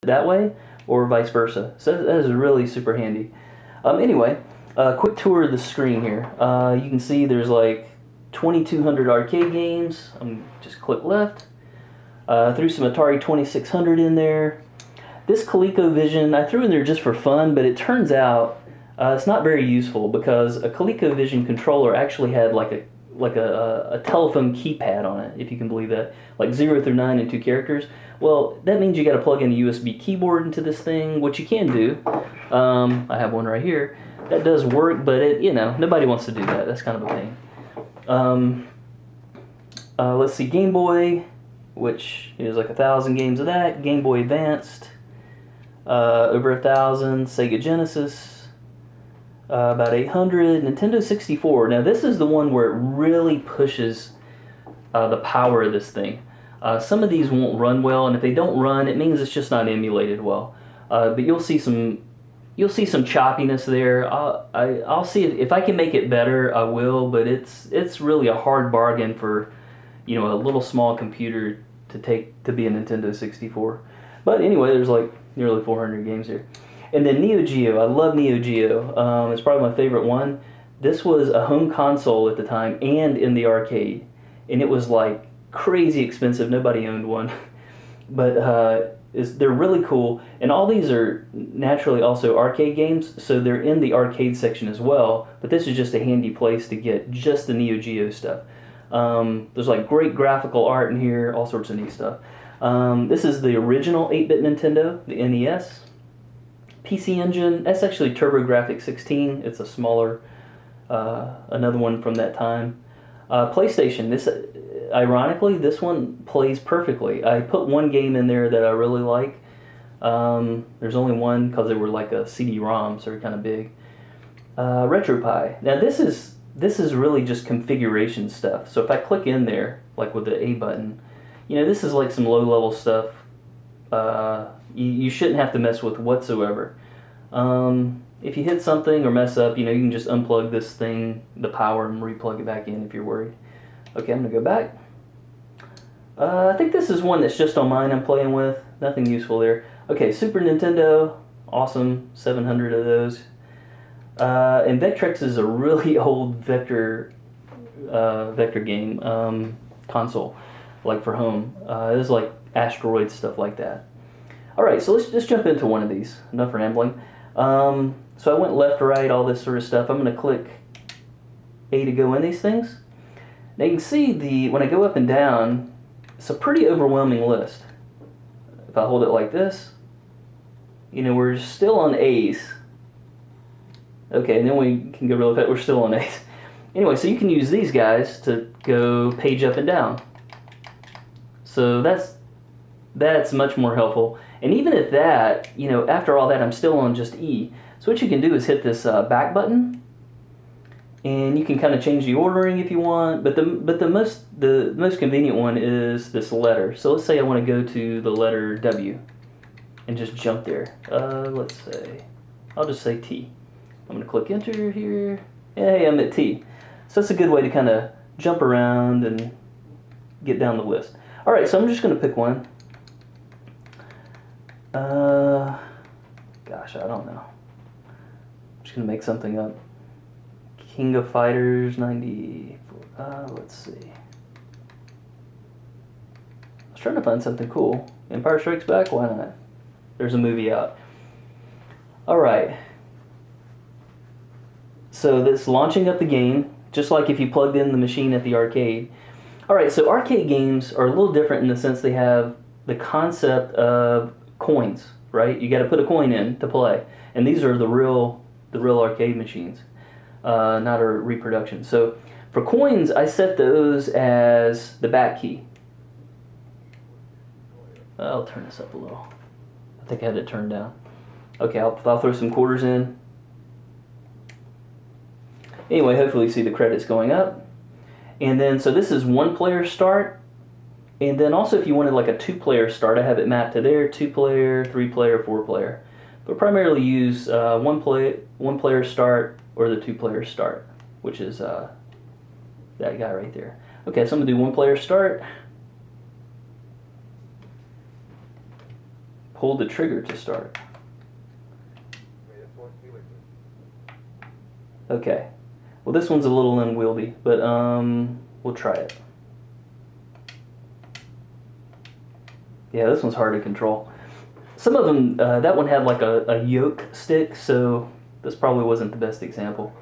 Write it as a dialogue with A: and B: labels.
A: that way, or vice versa. So that is really super handy. Anyway, quick tour of the screen here. You can see there's like 2,200 arcade games. I'm just click left. Threw some Atari 2600 in there. This ColecoVision I threw in there just for fun, but it turns out it's not very useful because a ColecoVision controller actually had like a telephone keypad on it, if you can believe that, like 0 through 9 and 2 characters. Well, that means you got to plug in a USB keyboard into this thing, which you can do. I have one right here. That does work, but nobody wants to do that. That's kind of a pain. Let's see, Game Boy, which is like 1,000 games of that. Game Boy Advanced, over 1,000. Sega Genesis, about 800. Nintendo 64. Now this is the one where it really pushes the power of this thing. Some of these won't run well, and if they don't run, it means it's just not emulated well. But you'll see some choppiness there. I'll see if I can make it better. I will, but it's really a hard bargain for a little small computer to be a Nintendo 64. But anyway, there's like nearly 400 games here. And then Neo Geo. I love Neo Geo. It's probably my favorite one. This was a home console at the time and in the arcade, and it was like crazy expensive. Nobody owned one, but they're really cool. And all these are naturally also arcade games, so they're in the arcade section as well. But this is just a handy place to get just the Neo Geo stuff. There's like great graphical art in here, all sorts of neat stuff. This is the original 8-bit Nintendo, the NES. PC Engine, that's actually TurboGrafx 16. It's a smaller, another one from that time. PlayStation, ironically, this one plays perfectly. I put one game in there that I really like. There's only one because they were like a CD-ROM, so they're kind of big. RetroPie. Now this is really just configuration stuff. So if I click in there, like with the A button, this is like some low-level stuff. You shouldn't have to mess with whatsoever. If you hit something or mess up, you can just unplug this thing, the power, and replug it back in if you're worried. Okay, I'm going to go back. I think this is one that's just on mine I'm playing with. Nothing useful there. Okay, Super Nintendo. Awesome. 700 of those. And Vectrex is a really old vector game console, like for home. It was like asteroids, stuff like that. Alright, so let's just jump into one of these. Enough rambling. So I went left, right, all this sort of stuff. I'm going to click A to go in these things. Now you can see when I go up and down, it's a pretty overwhelming list. If I hold it like this, we're still on A's. Okay, and then we can go really fast. We're still on A's. Anyway, so you can use these guys to go page up and down. So that's much more helpful. And even at that, after all that, I'm still on just E. So what you can do is hit this back button, and you can kind of change the ordering if you want. But the most convenient one is this letter. So let's say I want to go to the letter W, and just jump there. Let's say I'll just say T. I'm going to click enter here. Hey, I'm at T. So that's a good way to kind of jump around and get down the list. All right, so I'm just going to pick one. Gosh, I don't know. I'm just going to make something up. King of Fighters 94. Let's see. I was trying to find something cool. Empire Strikes Back? Why not? There's a movie out. Alright. So this launching up the game, just like if you plugged in the machine at the arcade. Alright, so arcade games are a little different in the sense they have the concept of coins, right? You got to put a coin in to play. And these are the real arcade machines, not a reproduction. So for coins, I set those as the back key. I'll turn this up a little. I think I had it turned down. Okay, I'll throw some quarters in. Anyway, hopefully you see the credits going up. And then, so this is one player start. And then also if you wanted like a 2-player start, I have it mapped to there, 2-player, 3-player, 4-player. But primarily use one player start or the 2-player start, which is that guy right there. Okay, so I'm going to do 1-player start. pull the trigger to start. Okay. Well, this one's a little unwieldy, but we'll try it. Yeah, this one's hard to control. Some of them, that one had like a yoke stick, so this probably wasn't the best example.